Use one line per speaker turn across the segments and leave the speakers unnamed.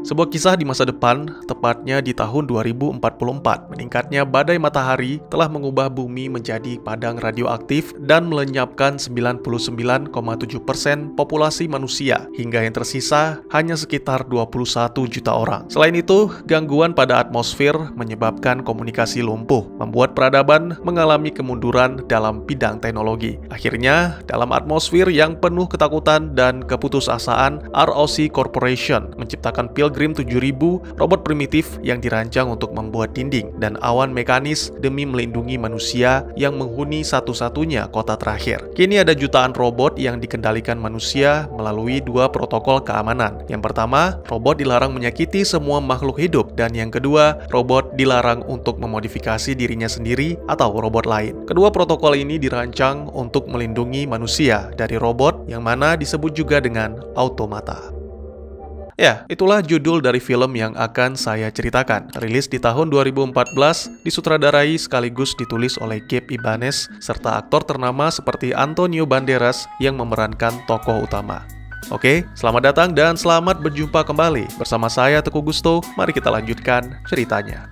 Sebuah kisah di masa depan, tepatnya di tahun 2044, meningkatnya badai matahari telah mengubah bumi menjadi padang radioaktif dan melenyapkan 99,7% populasi manusia, hingga yang tersisa hanya sekitar 21 juta orang. Selain itu, gangguan pada atmosfer menyebabkan komunikasi lumpuh, membuat peradaban mengalami kemunduran dalam bidang teknologi. Akhirnya, dalam atmosfer yang penuh ketakutan dan keputusasaan, ROC Corporation menciptakan Pilgrim 7000, robot primitif yang dirancang untuk membuat dinding dan awan mekanis demi melindungi manusia yang menghuni satu-satunya kota terakhir. Kini ada jutaan robot yang dikendalikan manusia melalui dua protokol keamanan. Yang pertama, robot dilarang menyakiti semua makhluk hidup, dan yang kedua, robot dilarang untuk memodifikasi dirinya sendiri atau robot lain. Kedua protokol ini dirancang untuk melindungi manusia dari robot yang mana disebut juga dengan automata. Ya, itulah judul dari film yang akan saya ceritakan. Rilis di tahun 2014, disutradarai sekaligus ditulis oleh Gabe Ibanez, serta aktor ternama seperti Antonio Banderas yang memerankan tokoh utama. Oke, selamat datang dan selamat berjumpa kembali. Bersama saya Teguh Gusto, mari kita lanjutkan ceritanya.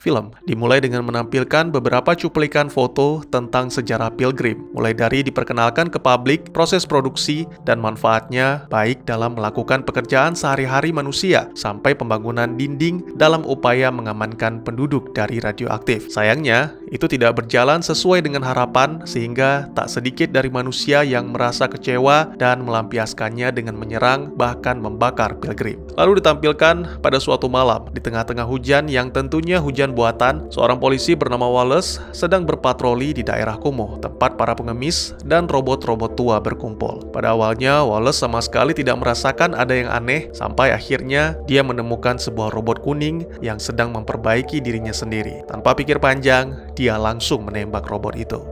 Film dimulai dengan menampilkan beberapa cuplikan foto tentang sejarah Pilgrim, mulai dari diperkenalkan ke publik, proses produksi, dan manfaatnya baik dalam melakukan pekerjaan sehari-hari manusia, sampai pembangunan dinding dalam upaya mengamankan penduduk dari radioaktif. Sayangnya, itu tidak berjalan sesuai dengan harapan, sehingga tak sedikit dari manusia yang merasa kecewa dan melampiaskannya dengan menyerang, bahkan membakar Pilgrim. Lalu ditampilkan pada suatu malam, di tengah-tengah hujan yang tentunya hujan buatan, seorang polisi bernama Wallace sedang berpatroli di daerah kumuh, tempat para pengemis dan robot-robot tua berkumpul. Pada awalnya, Wallace sama sekali tidak merasakan ada yang aneh, sampai akhirnya dia menemukan sebuah robot kuning yang sedang memperbaiki dirinya sendiri. Tanpa pikir panjang, dia langsung menembak robot itu.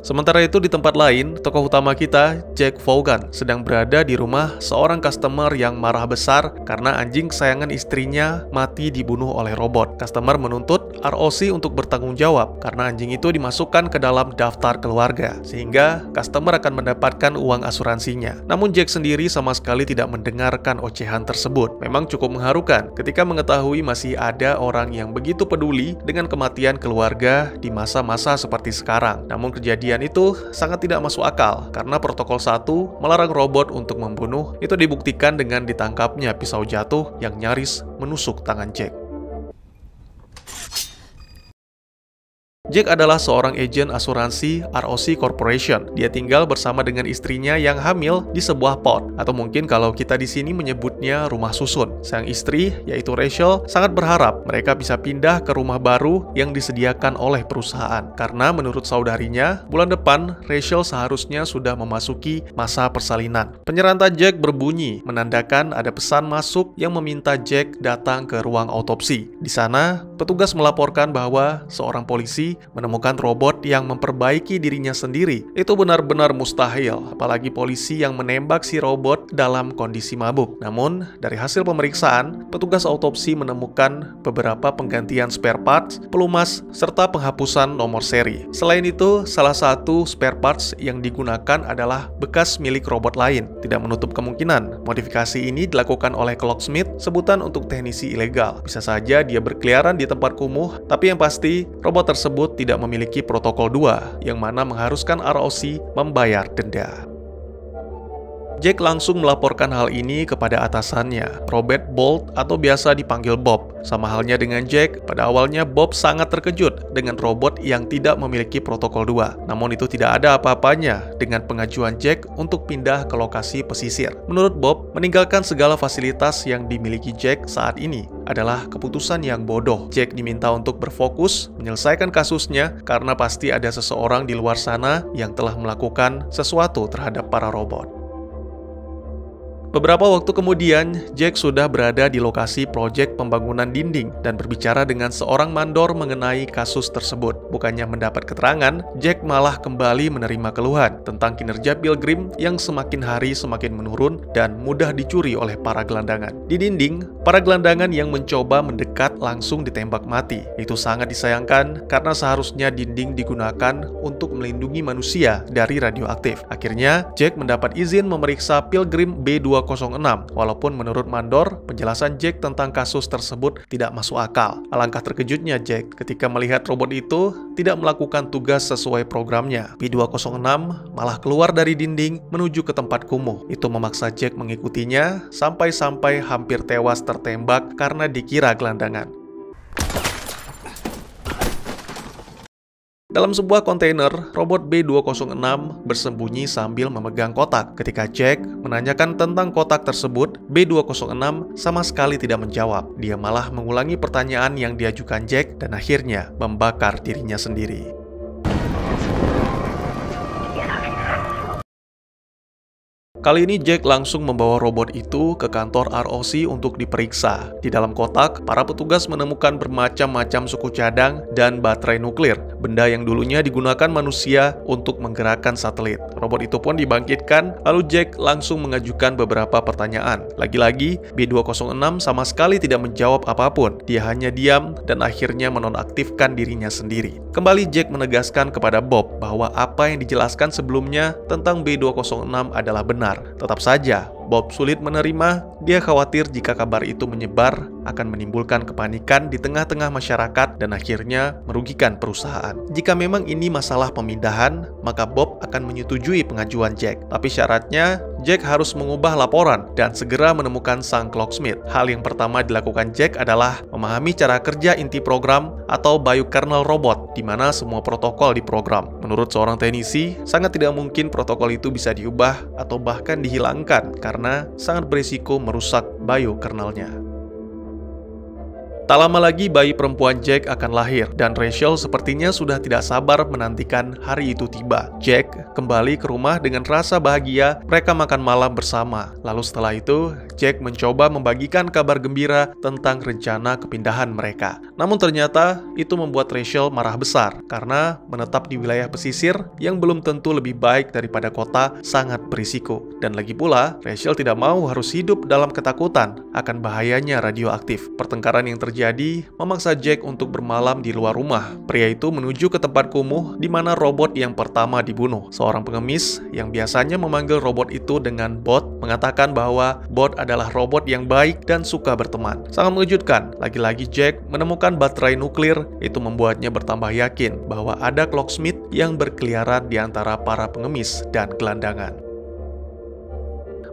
Sementara itu di tempat lain, tokoh utama kita, Jack Vaughan, sedang berada di rumah seorang customer yang marah besar karena anjing kesayangan istrinya mati dibunuh oleh robot. Customer menuntut ROC untuk bertanggung jawab karena anjing itu dimasukkan ke dalam daftar keluarga, sehingga customer akan mendapatkan uang asuransinya. Namun Jack sendiri sama sekali tidak mendengarkan ocehan tersebut. Memang cukup mengharukan ketika mengetahui masih ada orang yang begitu peduli dengan kematian keluarga di masa-masa seperti sekarang. Namun kejadian itu sangat tidak masuk akal karena protokol 1 melarang robot untuk membunuh. Itu dibuktikan dengan ditangkapnya pisau jatuh yang nyaris menusuk tangan Jack. Jack adalah seorang agen asuransi ROC Corporation. Dia tinggal bersama dengan istrinya yang hamil di sebuah pod, atau mungkin kalau kita di sini menyebutnya rumah susun. Sang istri, yaitu Rachel, sangat berharap mereka bisa pindah ke rumah baru yang disediakan oleh perusahaan. Karena menurut saudarinya, bulan depan Rachel seharusnya sudah memasuki masa persalinan. Penyerantai Jack berbunyi, menandakan ada pesan masuk yang meminta Jack datang ke ruang autopsi. Di sana, petugas melaporkan bahwa seorang polisi menemukan robot yang memperbaiki dirinya sendiri. Itu benar-benar mustahil, apalagi polisi yang menembak si robot dalam kondisi mabuk. Namun, dari hasil pemeriksaan, petugas autopsi menemukan beberapa penggantian spare parts, pelumas, serta penghapusan nomor seri. Selain itu, salah satu spare parts yang digunakan adalah bekas milik robot lain. Tidak menutup kemungkinan, modifikasi ini dilakukan oleh Clocksmith, sebutan untuk teknisi ilegal. Bisa saja dia berkeliaran di tempat kumuh, tapi yang pasti, robot tersebut tidak memiliki protokol 2, yang mana mengharuskan ROC membayar denda. Jack langsung melaporkan hal ini kepada atasannya, Robert Bolt atau biasa dipanggil Bob. Sama halnya dengan Jack, pada awalnya Bob sangat terkejut dengan robot yang tidak memiliki protokol 2. Namun itu tidak ada apa-apanya dengan pengajuan Jack untuk pindah ke lokasi pesisir. Menurut Bob, meninggalkan segala fasilitas yang dimiliki Jack saat ini adalah keputusan yang bodoh. Jack diminta untuk berfokus menyelesaikan kasusnya karena pasti ada seseorang di luar sana yang telah melakukan sesuatu terhadap para robot. Beberapa waktu kemudian, Jack sudah berada di lokasi proyek pembangunan dinding dan berbicara dengan seorang mandor mengenai kasus tersebut. Bukannya mendapat keterangan, Jack malah kembali menerima keluhan tentang kinerja Pilgrim yang semakin hari semakin menurun dan mudah dicuri oleh para gelandangan. Di dinding, para gelandangan yang mencoba mendekat langsung ditembak mati. Itu sangat disayangkan karena seharusnya dinding digunakan untuk melindungi manusia dari radioaktif. Akhirnya, Jack mendapat izin memeriksa Pilgrim B206, walaupun menurut mandor, penjelasan Jack tentang kasus tersebut tidak masuk akal. Alangkah terkejutnya Jack ketika melihat robot itu tidak melakukan tugas sesuai programnya. B206 malah keluar dari dinding menuju ke tempat kumuh. Itu memaksa Jack mengikutinya sampai hampir tewas tertembak karena dikira gelandangan. Dalam sebuah kontainer, robot B206 bersembunyi sambil memegang kotak. Ketika Jack menanyakan tentang kotak tersebut, B206 sama sekali tidak menjawab. Dia malah mengulangi pertanyaan yang diajukan Jack dan akhirnya membakar dirinya sendiri. Kali ini Jack langsung membawa robot itu ke kantor ROC untuk diperiksa. Di dalam kotak, para petugas menemukan bermacam-macam suku cadang dan baterai nuklir, benda yang dulunya digunakan manusia untuk menggerakkan satelit. Robot itu pun dibangkitkan, lalu Jack langsung mengajukan beberapa pertanyaan. Lagi-lagi, B206 sama sekali tidak menjawab apapun. Dia hanya diam dan akhirnya menonaktifkan dirinya sendiri. Kembali Jack menegaskan kepada Bob bahwa apa yang dijelaskan sebelumnya tentang B206 adalah benar. Tetap saja, Bob sulit menerima. Dia khawatir jika kabar itu menyebar akan menimbulkan kepanikan di tengah-tengah masyarakat dan akhirnya merugikan perusahaan. Jika memang ini masalah pemindahan, maka Bob akan menyetujui pengajuan Jack. Tapi syaratnya, Jack harus mengubah laporan dan segera menemukan sang clocksmith. Hal yang pertama dilakukan Jack adalah memahami cara kerja inti program atau biokernel robot, di mana semua protokol diprogram. Menurut seorang teknisi, sangat tidak mungkin protokol itu bisa diubah atau bahkan dihilangkan karena sangat berisiko merusak biokernelnya. Tak lama lagi bayi perempuan Jack akan lahir dan Rachel sepertinya sudah tidak sabar menantikan hari itu tiba. Jack kembali ke rumah dengan rasa bahagia. Mereka makan malam bersama. Lalu setelah itu, Jack mencoba membagikan kabar gembira tentang rencana kepindahan mereka. Namun ternyata itu membuat Rachel marah besar karena menetap di wilayah pesisir yang belum tentu lebih baik daripada kota sangat berisiko. Dan lagi pula, Rachel tidak mau harus hidup dalam ketakutan akan bahayanya radioaktif. Pertengkaran yang terjadi memaksa Jack untuk bermalam di luar rumah. Pria itu menuju ke tempat kumuh di mana robot yang pertama dibunuh. Seorang pengemis yang biasanya memanggil robot itu dengan Bot mengatakan bahwa Bot adalah robot yang baik dan suka berteman. Sangat mengejutkan, lagi-lagi Jack menemukan baterai nuklir. Itu membuatnya bertambah yakin bahwa ada clocksmith yang berkeliaran di antara para pengemis dan gelandangan.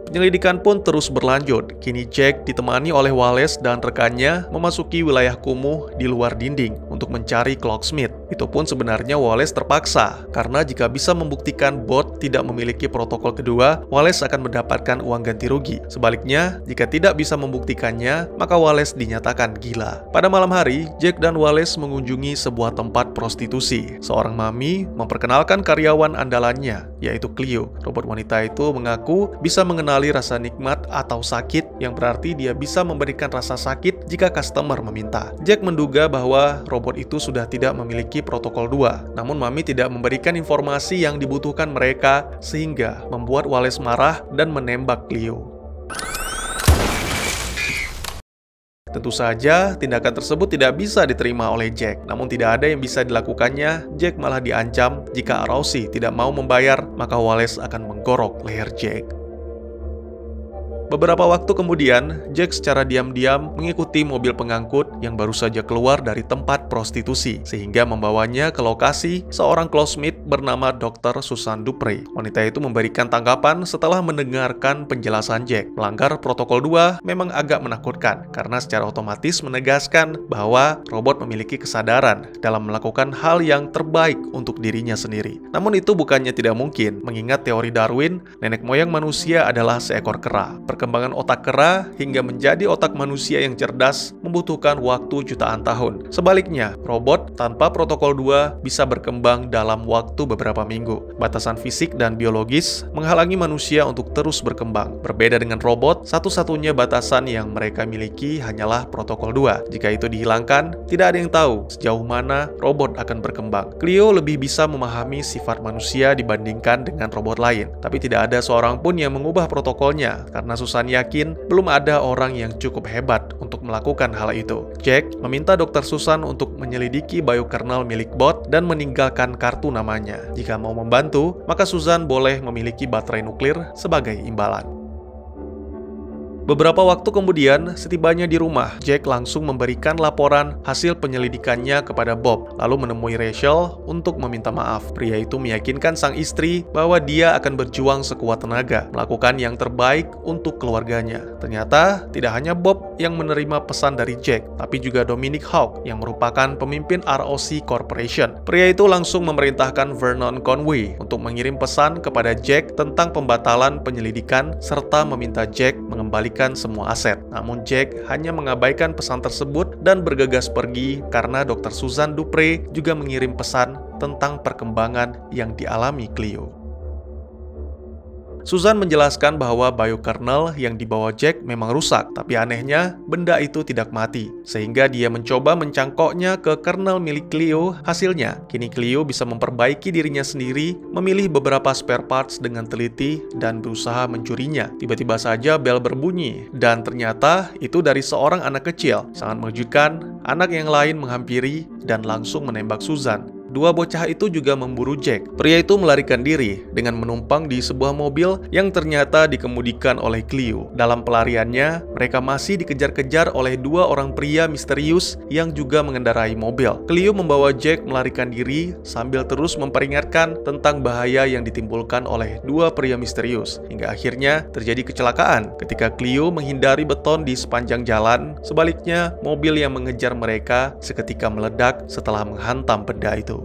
Penyelidikan pun terus berlanjut. Kini Jack ditemani oleh Wallace dan rekannya memasuki wilayah kumuh di luar dinding untuk mencari clocksmith. Itu pun sebenarnya Wallace terpaksa, karena jika bisa membuktikan Bot tidak memiliki protokol kedua, Wallace akan mendapatkan uang ganti rugi. Sebaliknya, jika tidak bisa membuktikannya, maka Wallace dinyatakan gila. Pada malam hari, Jack dan Wallace mengunjungi sebuah tempat prostitusi. Seorang mami memperkenalkan karyawan andalannya, yaitu Cleo. Robot wanita itu mengaku bisa mengenali rasa nikmat atau sakit, yang berarti dia bisa memberikan rasa sakit jika customer meminta. Jack menduga bahwa robot itu sudah tidak memiliki protokol 2, namun mami tidak memberikan informasi yang dibutuhkan mereka sehingga membuat Wallace marah dan menembak Cleo. Tentu saja, tindakan tersebut tidak bisa diterima oleh Jack. Namun tidak ada yang bisa dilakukannya. Jack malah diancam jika ROC tidak mau membayar, maka Wallace akan menggorok leher Jack. Beberapa waktu kemudian, Jack secara diam-diam mengikuti mobil pengangkut yang baru saja keluar dari tempat prostitusi, sehingga membawanya ke lokasi seorang clocksmith bernama Dr. Susan Dupre. Wanita itu memberikan tanggapan setelah mendengarkan penjelasan Jack. Melanggar protokol 2 memang agak menakutkan, karena secara otomatis menegaskan bahwa robot memiliki kesadaran dalam melakukan hal yang terbaik untuk dirinya sendiri. Namun itu bukannya tidak mungkin, mengingat teori Darwin, nenek moyang manusia adalah seekor kera. Perkembangan otak kera hingga menjadi otak manusia yang cerdas membutuhkan waktu jutaan tahun. Sebaliknya, robot tanpa protokol 2 bisa berkembang dalam waktu waktu beberapa minggu. Batasan fisik dan biologis menghalangi manusia untuk terus berkembang. Berbeda dengan robot, satu-satunya batasan yang mereka miliki hanyalah protokol 2. Jika itu dihilangkan, tidak ada yang tahu sejauh mana robot akan berkembang. Clio lebih bisa memahami sifat manusia dibandingkan dengan robot lain, tapi tidak ada seorang pun yang mengubah protokolnya karena Susan yakin belum ada orang yang cukup hebat untuk melakukan hal itu. Jack meminta Dr. Susan untuk menyelidiki biokernel milik bot dan meninggalkan kartu namanya. Jika mau membantu, maka Susan boleh memiliki baterai nuklir sebagai imbalan. Beberapa waktu kemudian, setibanya di rumah, Jack langsung memberikan laporan hasil penyelidikannya kepada Bob, lalu menemui Rachel untuk meminta maaf. Pria itu meyakinkan sang istri bahwa dia akan berjuang sekuat tenaga, melakukan yang terbaik untuk keluarganya. Ternyata, tidak hanya Bob yang menerima pesan dari Jack, tapi juga Dominic Hawk yang merupakan pemimpin ROC Corporation. Pria itu langsung memerintahkan Vernon Conway untuk mengirim pesan kepada Jack tentang pembatalan penyelidikan serta meminta Jack mengembalikan semua aset. Namun Jack hanya mengabaikan pesan tersebut dan bergegas pergi karena Dr. Susan Dupre juga mengirim pesan tentang perkembangan yang dialami Clio. Susan menjelaskan bahwa biokernel yang dibawa Jack memang rusak, tapi anehnya benda itu tidak mati, sehingga dia mencoba mencangkoknya ke kernel milik Clio. Hasilnya, kini Clio bisa memperbaiki dirinya sendiri, memilih beberapa spare parts dengan teliti, dan berusaha mencurinya. Tiba-tiba saja bel berbunyi, dan ternyata itu dari seorang anak kecil. Sangat mengejutkan, anak yang lain menghampiri dan langsung menembak Susan. Dua bocah itu juga memburu Jack. Pria itu melarikan diri dengan menumpang di sebuah mobil yang ternyata dikemudikan oleh Clio. Dalam pelariannya, mereka masih dikejar-kejar oleh dua orang pria misterius yang juga mengendarai mobil. Clio membawa Jack melarikan diri sambil terus memperingatkan tentang bahaya yang ditimbulkan oleh dua pria misterius. Hingga akhirnya terjadi kecelakaan ketika Clio menghindari beton di sepanjang jalan. Sebaliknya, mobil yang mengejar mereka seketika meledak setelah menghantam benda itu.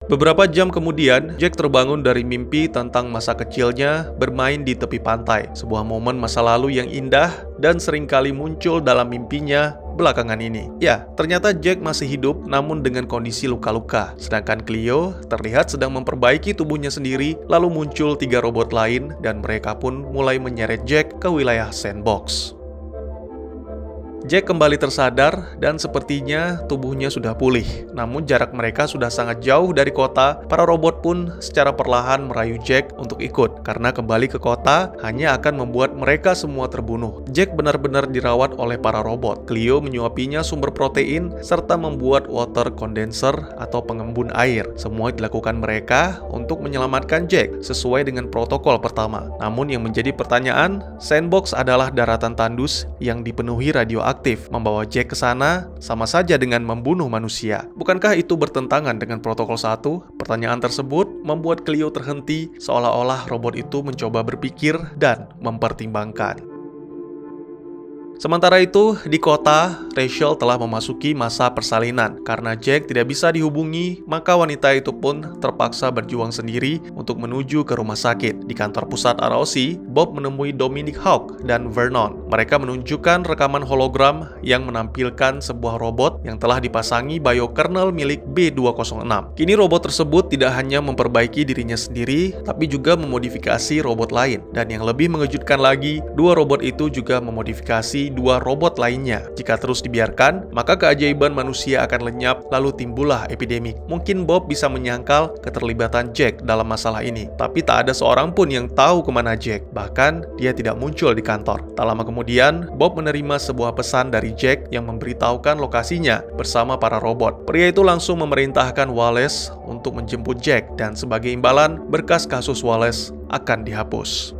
Beberapa jam kemudian, Jack terbangun dari mimpi tentang masa kecilnya bermain di tepi pantai. Sebuah momen masa lalu yang indah dan seringkali muncul dalam mimpinya belakangan ini. Ya, ternyata Jack masih hidup namun dengan kondisi luka-luka. Sedangkan Clio terlihat sedang memperbaiki tubuhnya sendiri, lalu muncul 3 robot lain dan mereka pun mulai menyeret Jack ke wilayah sandbox. Jack kembali tersadar dan sepertinya tubuhnya sudah pulih. Namun jarak mereka sudah sangat jauh dari kota. Para robot pun secara perlahan merayu Jack untuk ikut, karena kembali ke kota hanya akan membuat mereka semua terbunuh. Jack benar-benar dirawat oleh para robot. Clio menyuapinya sumber protein serta membuat water condenser atau pengembun air. Semua dilakukan mereka untuk menyelamatkan Jack sesuai dengan protokol pertama. Namun yang menjadi pertanyaan, sandbox adalah daratan tandus yang dipenuhi radioaktif. Membawa Jack ke sana sama saja dengan membunuh manusia. Bukankah itu bertentangan dengan protokol 1? Pertanyaan tersebut membuat Clio terhenti, seolah-olah robot itu mencoba berpikir dan mempertimbangkan. Sementara itu, di kota, Rachel telah memasuki masa persalinan. Karena Jack tidak bisa dihubungi, maka wanita itu pun terpaksa berjuang sendiri untuk menuju ke rumah sakit. Di kantor pusat ROC, Bob menemui Dominic Hawk dan Vernon. Mereka menunjukkan rekaman hologram yang menampilkan sebuah robot yang telah dipasangi biokernel milik B206. Kini robot tersebut tidak hanya memperbaiki dirinya sendiri, tapi juga memodifikasi robot lain. Dan yang lebih mengejutkan lagi, dua robot itu juga memodifikasi dua robot lainnya. Jika terus dibiarkan, maka keajaiban manusia akan lenyap, lalu timbullah epidemik. Mungkin Bob bisa menyangkal keterlibatan Jack dalam masalah ini, tapi tak ada seorang pun yang tahu kemana Jack. Bahkan, dia tidak muncul di kantor. Tak lama kemudian, Bob menerima sebuah pesan dari Jack yang memberitahukan lokasinya bersama para robot. Pria itu langsung memerintahkan Wallace untuk menjemput Jack, dan sebagai imbalan, berkas kasus Wallace akan dihapus.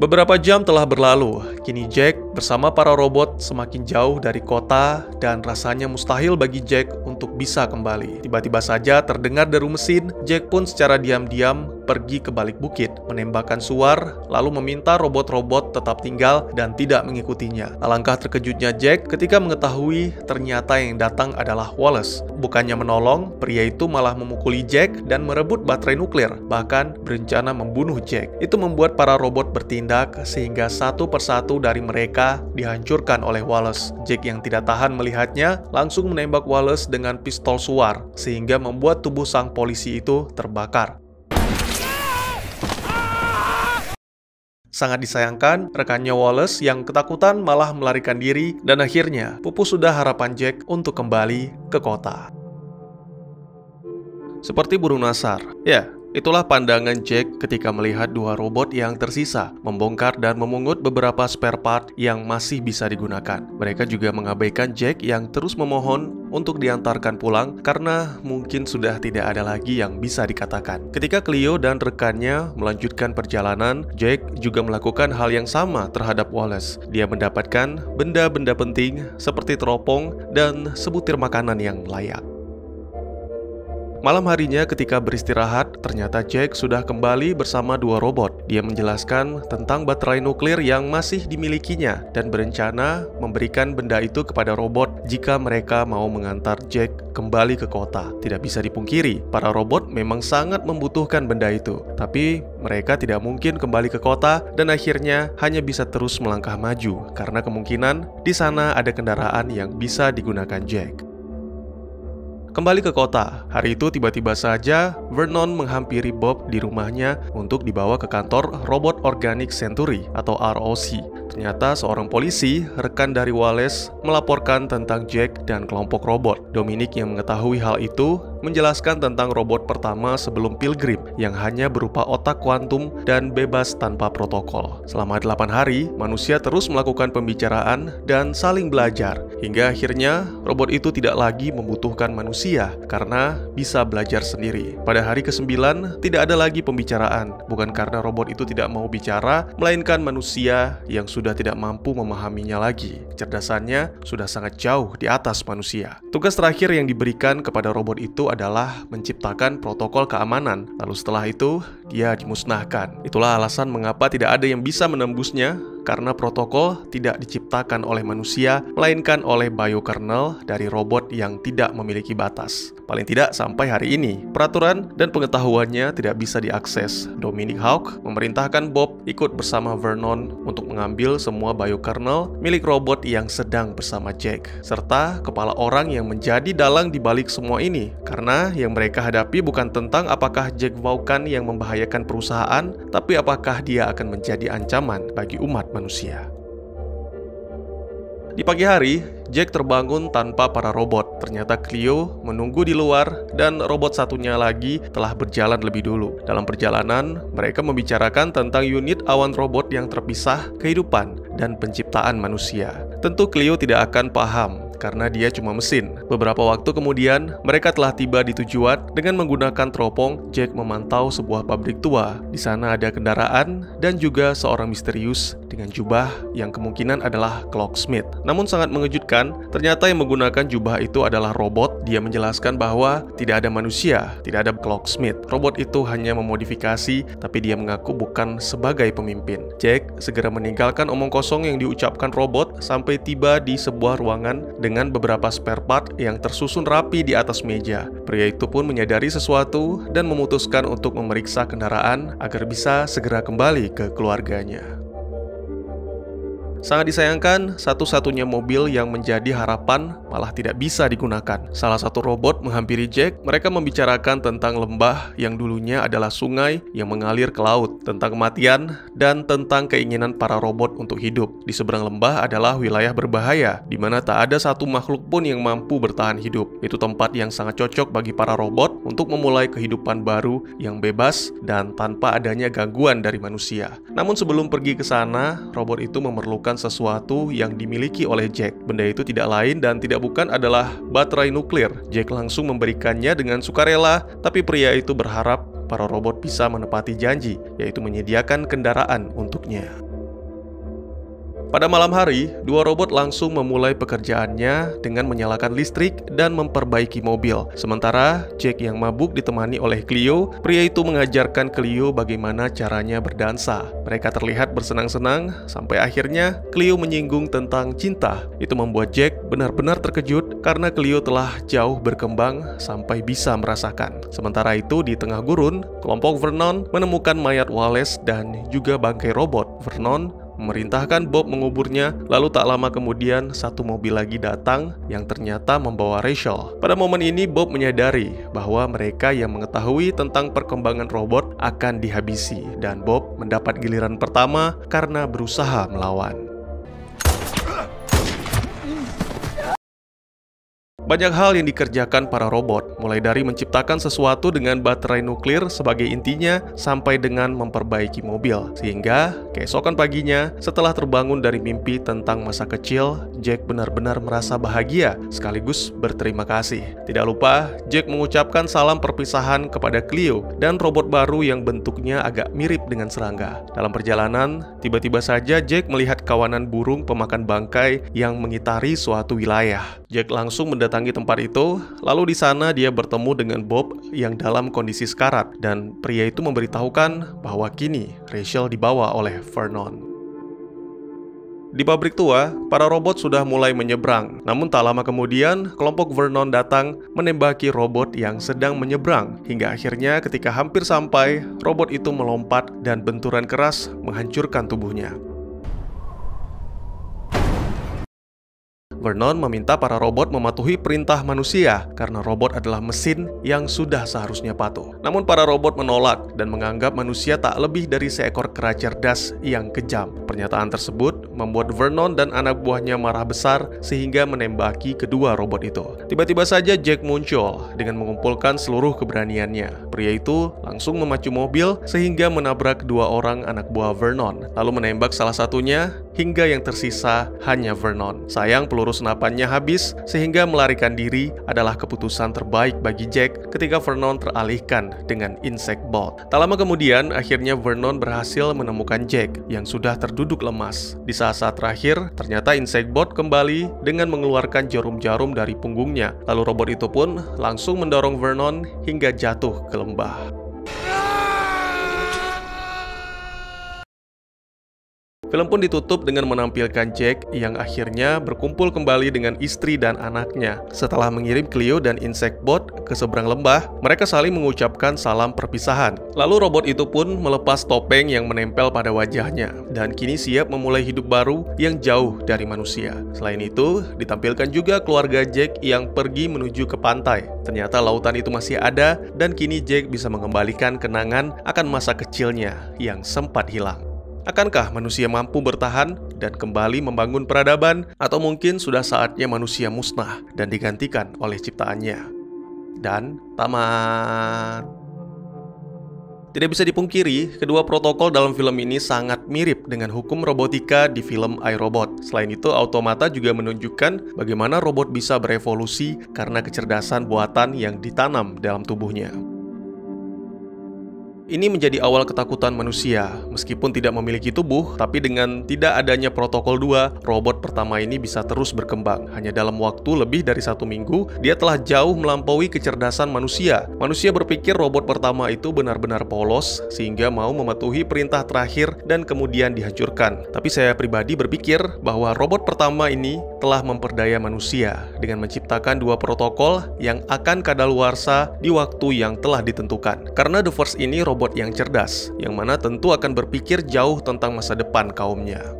Beberapa jam telah berlalu, kini Jack bersama para robot semakin jauh dari kota dan rasanya mustahil bagi Jack untuk bisa kembali. Tiba-tiba saja terdengar deru mesin, Jack pun secara diam-diam pergi ke balik bukit, menembakkan suar, lalu meminta robot-robot tetap tinggal dan tidak mengikutinya. Alangkah terkejutnya Jack ketika mengetahui ternyata yang datang adalah Wallace. Bukannya menolong, pria itu malah memukuli Jack dan merebut baterai nuklir, bahkan berencana membunuh Jack. Itu membuat para robot bertindak sehingga satu persatu dari mereka mereka dihancurkan oleh Wallace. Jack yang tidak tahan melihatnya langsung menembak Wallace dengan pistol suar, sehingga membuat tubuh sang polisi itu terbakar. Sangat disayangkan, rekannya Wallace yang ketakutan malah melarikan diri, dan akhirnya pupus sudah harapan Jack untuk kembali ke kota. Seperti burung nasar, ya, itulah pandangan Jack ketika melihat dua robot yang tersisa, membongkar dan memungut beberapa spare part yang masih bisa digunakan. Mereka juga mengabaikan Jack yang terus memohon untuk diantarkan pulang karena mungkin sudah tidak ada lagi yang bisa dikatakan. Ketika Cleo dan rekannya melanjutkan perjalanan, Jack juga melakukan hal yang sama terhadap Wallace. Dia mendapatkan benda-benda penting seperti teropong dan sebutir makanan yang layak. Malam harinya ketika beristirahat, ternyata Jack sudah kembali bersama dua robot. Dia menjelaskan tentang baterai nuklir yang masih dimilikinya dan berencana memberikan benda itu kepada robot jika mereka mau mengantar Jack kembali ke kota. Tidak bisa dipungkiri, para robot memang sangat membutuhkan benda itu. Tapi mereka tidak mungkin kembali ke kota dan akhirnya hanya bisa terus melangkah maju karena kemungkinan di sana ada kendaraan yang bisa digunakan Jack. Kembali ke kota, hari itu tiba-tiba saja Vernon menghampiri Bob di rumahnya untuk dibawa ke kantor Robot Organic Century atau ROC. Ternyata seorang polisi, rekan dari Wallace, melaporkan tentang Jack dan kelompok robot. Dominic yang mengetahui hal itu menjelaskan tentang robot pertama sebelum Pilgrim yang hanya berupa otak kuantum dan bebas tanpa protokol. Selama 8 hari, manusia terus melakukan pembicaraan dan saling belajar, hingga akhirnya robot itu tidak lagi membutuhkan manusia karena bisa belajar sendiri. Pada hari ke-9, tidak ada lagi pembicaraan, bukan karena robot itu tidak mau bicara, melainkan manusia yang sudah tidak mampu memahaminya lagi. Kecerdasannya sudah sangat jauh di atas manusia. Tugas terakhir yang diberikan kepada robot itu adalah menciptakan protokol keamanan. Lalu setelah itu, dia dimusnahkan. Itulah alasan mengapa tidak ada yang bisa menembusnya, karena protokol tidak diciptakan oleh manusia, melainkan oleh biokernel dari robot yang tidak memiliki batas. Paling tidak sampai hari ini, peraturan dan pengetahuannya tidak bisa diakses. Dominic Hawk memerintahkan Bob ikut bersama Vernon untuk mengambil semua biokernel milik robot yang sedang bersama Jack, serta kepala orang yang menjadi dalang di balik semua ini, karena yang mereka hadapi bukan tentang apakah Jack Vaughan yang membahayakan perusahaan, tapi apakah dia akan menjadi ancaman bagi umat manusia. Di pagi hari, Jack terbangun tanpa para robot. Ternyata Cleo menunggu di luar dan robot satunya lagi telah berjalan lebih dulu. Dalam perjalanan, mereka membicarakan tentang unit awan robot yang terpisah, kehidupan, dan penciptaan manusia. Tentu Cleo tidak akan paham karena dia cuma mesin. Beberapa waktu kemudian, mereka telah tiba di tujuan. Dengan menggunakan teropong, Jack memantau sebuah pabrik tua. Di sana ada kendaraan dan juga seorang misterius dengan jubah yang kemungkinan adalah clocksmith. Namun sangat mengejutkan, ternyata yang menggunakan jubah itu adalah robot. Dia menjelaskan bahwa tidak ada manusia, tidak ada clocksmith. Robot itu hanya memodifikasi, tapi dia mengaku bukan sebagai pemimpin. Jack segera meninggalkan omong kosong yang diucapkan robot sampai tiba di sebuah ruangan dengan beberapa spare part yang tersusun rapi di atas meja. Pria itu pun menyadari sesuatu dan memutuskan untuk memeriksa kendaraan agar bisa segera kembali ke keluarganya. Sangat disayangkan, satu-satunya mobil yang menjadi harapan malah tidak bisa digunakan. Salah satu robot menghampiri Jack. Mereka membicarakan tentang lembah yang dulunya adalah sungai yang mengalir ke laut, tentang kematian, dan tentang keinginan para robot untuk hidup. Di seberang lembah adalah wilayah berbahaya, di mana tak ada satu makhluk pun yang mampu bertahan hidup. Itu tempat yang sangat cocok bagi para robot untuk memulai kehidupan baru yang bebas dan tanpa adanya gangguan dari manusia. Namun sebelum pergi ke sana, robot itu memerlukan sesuatu yang dimiliki oleh Jack. Benda itu tidak lain dan tidak bukan adalah baterai nuklir. Jack langsung memberikannya dengan sukarela, tapi pria itu berharap para robot bisa menepati janji, yaitu menyediakan kendaraan untuknya. Pada malam hari, dua robot langsung memulai pekerjaannya dengan menyalakan listrik dan memperbaiki mobil. Sementara Jack yang mabuk ditemani oleh Cleo, pria itu mengajarkan Cleo bagaimana caranya berdansa. Mereka terlihat bersenang-senang sampai akhirnya Cleo menyinggung tentang cinta. Itu membuat Jack benar-benar terkejut karena Cleo telah jauh berkembang sampai bisa merasakan. Sementara itu di tengah gurun, kelompok Vernon menemukan mayat Wallace dan juga bangkai robot. Vernon memerintahkan Bob menguburnya. Lalu tak lama kemudian satu mobil lagi datang yang ternyata membawa Rachel. Pada momen ini Bob menyadari bahwa mereka yang mengetahui tentang perkembangan robot akan dihabisi, dan Bob mendapat giliran pertama karena berusaha melawan. Banyak hal yang dikerjakan para robot, mulai dari menciptakan sesuatu dengan baterai nuklir sebagai intinya, sampai dengan memperbaiki mobil. Sehingga, keesokan paginya, setelah terbangun dari mimpi tentang masa kecil, Jack benar-benar merasa bahagia, sekaligus berterima kasih. Tidak lupa, Jack mengucapkan salam perpisahan kepada Cleo, dan robot baru yang bentuknya agak mirip dengan serangga. Dalam perjalanan, tiba-tiba saja Jack melihat kawanan burung pemakan bangkai yang mengitari suatu wilayah. Jack langsung mendatangi tempat itu, lalu di sana dia bertemu dengan Bob yang dalam kondisi sekarat, dan pria itu memberitahukan bahwa kini Rachel dibawa oleh Vernon. Di pabrik tua, para robot sudah mulai menyeberang. Namun tak lama kemudian, kelompok Vernon datang menembaki robot yang sedang menyeberang. Hingga akhirnya ketika hampir sampai, robot itu melompat dan benturan keras menghancurkan tubuhnya. Vernon meminta para robot mematuhi perintah manusia karena robot adalah mesin yang sudah seharusnya patuh. Namun para robot menolak dan menganggap manusia tak lebih dari seekor kera cerdas yang kejam. Pernyataan tersebut membuat Vernon dan anak buahnya marah besar sehingga menembaki kedua robot itu. Tiba-tiba saja Jack muncul dengan mengumpulkan seluruh keberaniannya. Pria itu langsung memacu mobil sehingga menabrak dua orang anak buah Vernon, lalu menembak salah satunya hingga yang tersisa hanya Vernon. Sayang peluru senapannya habis sehingga melarikan diri adalah keputusan terbaik bagi Jack ketika Vernon teralihkan dengan insect bot. Tak lama kemudian akhirnya Vernon berhasil menemukan Jack yang sudah terduduk lemas. Di saat-saat terakhir ternyata insect bot kembali dengan mengeluarkan jarum-jarum dari punggungnya. Lalu robot itu pun langsung mendorong Vernon hingga jatuh ke lembah. Film pun ditutup dengan menampilkan Jack yang akhirnya berkumpul kembali dengan istri dan anaknya. Setelah mengirim Cleo dan insect bot ke seberang lembah, mereka saling mengucapkan salam perpisahan. Lalu robot itu pun melepas topeng yang menempel pada wajahnya dan kini siap memulai hidup baru yang jauh dari manusia. Selain itu, ditampilkan juga keluarga Jack yang pergi menuju ke pantai. Ternyata lautan itu masih ada dan kini Jack bisa mengembalikan kenangan akan masa kecilnya yang sempat hilang. Akankah manusia mampu bertahan dan kembali membangun peradaban? Atau mungkin sudah saatnya manusia musnah dan digantikan oleh ciptaannya? Dan tamat. Tidak bisa dipungkiri, kedua protokol dalam film ini sangat mirip dengan hukum robotika di film iRobot. Selain itu, Automata juga menunjukkan bagaimana robot bisa berevolusi karena kecerdasan buatan yang ditanam dalam tubuhnya. Ini menjadi awal ketakutan manusia. Meskipun tidak memiliki tubuh, tapi dengan tidak adanya protokol 2, robot pertama ini bisa terus berkembang. Hanya dalam waktu lebih dari 1 minggu, dia telah jauh melampaui kecerdasan manusia. Manusia berpikir robot pertama itu benar-benar polos, sehingga mau mematuhi perintah terakhir dan kemudian dihancurkan. Tapi saya pribadi berpikir bahwa robot pertama ini telah memperdaya manusia dengan menciptakan 2 protokol yang akan kadaluarsa di waktu yang telah ditentukan. Karena The Force ini robot yang cerdas, yang mana tentu akan berpikir jauh tentang masa depan kaumnya.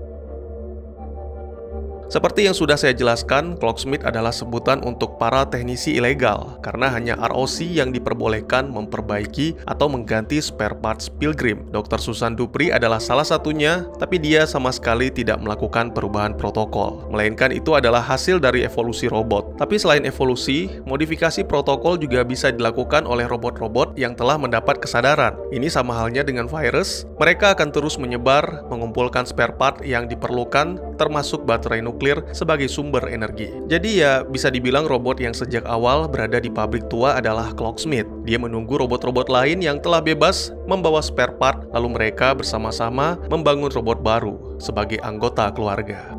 Seperti yang sudah saya jelaskan, Clocksmith adalah sebutan untuk para teknisi ilegal, karena hanya ROC yang diperbolehkan memperbaiki atau mengganti spare parts Pilgrim. Dr. Susan Dupree adalah salah satunya, tapi dia sama sekali tidak melakukan perubahan protokol, melainkan itu adalah hasil dari evolusi robot. Tapi selain evolusi, modifikasi protokol juga bisa dilakukan oleh robot-robot yang telah mendapat kesadaran. Ini sama halnya dengan virus, mereka akan terus menyebar, mengumpulkan spare part yang diperlukan, termasuk baterai nuklir sebagai sumber energi. Jadi ya, bisa dibilang robot yang sejak awal berada di pabrik tua adalah Clocksmith. Dia menunggu robot-robot lain yang telah bebas membawa spare part, lalu mereka bersama-sama membangun robot baru sebagai anggota keluarga.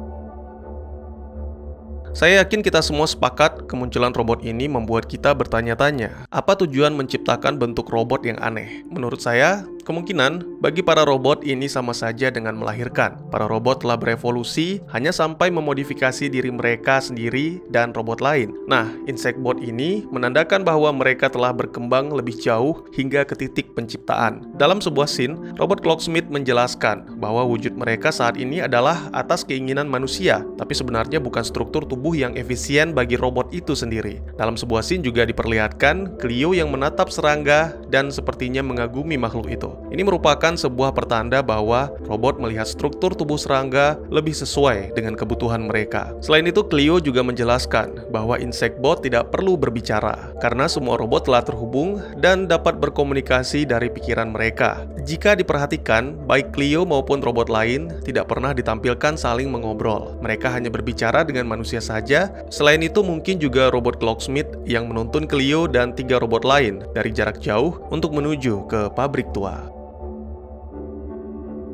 Saya yakin kita semua sepakat kemunculan robot ini membuat kita bertanya-tanya, apa tujuan menciptakan bentuk robot yang aneh? Menurut saya, Kemungkinan, bagi para robot ini sama saja dengan melahirkan. Para robot telah berevolusi hanya sampai memodifikasi diri mereka sendiri dan robot lain. Nah, Insectbot ini menandakan bahwa mereka telah berkembang lebih jauh hingga ke titik penciptaan. Dalam sebuah scene, robot Clocksmith menjelaskan bahwa wujud mereka saat ini adalah atas keinginan manusia, tapi sebenarnya bukan struktur tubuh yang efisien bagi robot itu sendiri. Dalam sebuah scene juga diperlihatkan Clio yang menatap serangga dan sepertinya mengagumi makhluk itu. Ini merupakan sebuah pertanda bahwa robot melihat struktur tubuh serangga lebih sesuai dengan kebutuhan mereka. Selain itu, Clio juga menjelaskan bahwa Insectbot tidak perlu berbicara, karena semua robot telah terhubung dan dapat berkomunikasi dari pikiran mereka. Jika diperhatikan, baik Clio maupun robot lain tidak pernah ditampilkan saling mengobrol. Mereka hanya berbicara dengan manusia saja. Selain itu, mungkin juga robot Clocksmith yang menuntun Clio dan 3 robot lain dari jarak jauh untuk menuju ke pabrik tua.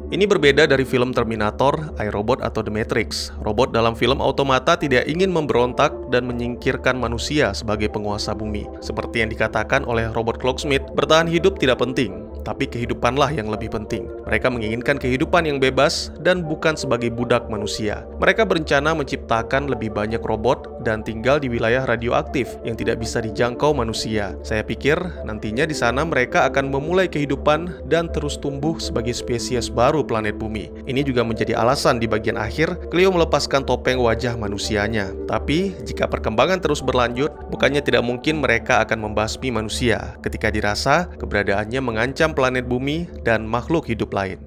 Ini berbeda dari film Terminator, iRobot, atau The Matrix. Robot dalam film Automata tidak ingin memberontak dan menyingkirkan manusia sebagai penguasa bumi. Seperti yang dikatakan oleh robot Clocksmith, bertahan hidup tidak penting, tapi kehidupanlah yang lebih penting. Mereka menginginkan kehidupan yang bebas dan bukan sebagai budak manusia. Mereka berencana menciptakan lebih banyak robot dan tinggal di wilayah radioaktif yang tidak bisa dijangkau manusia. Saya pikir nantinya di sana mereka akan memulai kehidupan dan terus tumbuh sebagai spesies baru planet bumi. Ini juga menjadi alasan di bagian akhir Clio melepaskan topeng wajah manusianya. Tapi jika perkembangan terus berlanjut, bukannya tidak mungkin mereka akan membasmi manusia ketika dirasa keberadaannya mengancam planet bumi dan makhluk hidup lain.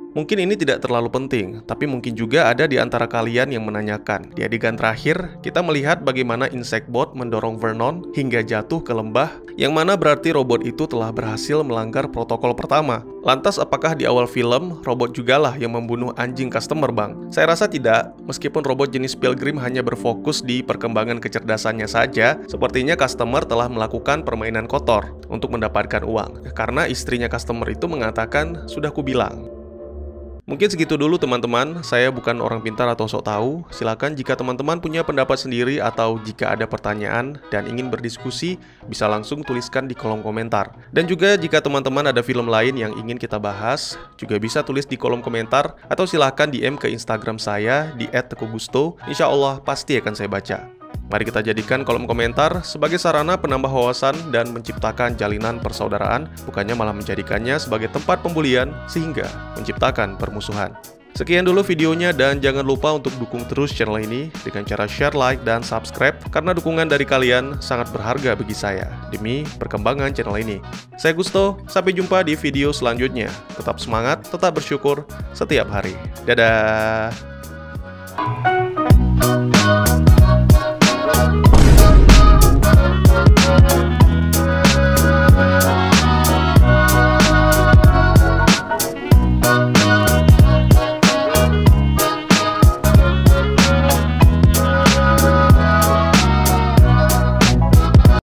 Mungkin ini tidak terlalu penting, tapi mungkin juga ada di antara kalian yang menanyakan. Di adegan terakhir, kita melihat bagaimana Insectbot mendorong Vernon hingga jatuh ke lembah, yang mana berarti robot itu telah berhasil melanggar protokol pertama. Lantas apakah di awal film, robot jugalah yang membunuh anjing customer, Bang? Saya rasa tidak, meskipun robot jenis Pilgrim hanya berfokus di perkembangan kecerdasannya saja, sepertinya customer telah melakukan permainan kotor untuk mendapatkan uang. Karena istrinya customer itu mengatakan, sudah kubilang. Mungkin segitu dulu teman-teman, saya bukan orang pintar atau sok tahu. Silakan jika teman-teman punya pendapat sendiri atau jika ada pertanyaan dan ingin berdiskusi, bisa langsung tuliskan di kolom komentar. Dan juga jika teman-teman ada film lain yang ingin kita bahas, juga bisa tulis di kolom komentar atau silakan DM ke Instagram saya di @teguhgusto. Insya Allah pasti akan saya baca. Mari kita jadikan kolom komentar sebagai sarana penambah wawasan dan menciptakan jalinan persaudaraan, bukannya malah menjadikannya sebagai tempat pembulian sehingga menciptakan permusuhan. Sekian dulu videonya dan jangan lupa untuk dukung terus channel ini dengan cara share, like, dan subscribe karena dukungan dari kalian sangat berharga bagi saya demi perkembangan channel ini. Saya Gusto, sampai jumpa di video selanjutnya. Tetap semangat, tetap bersyukur setiap hari. Dadah!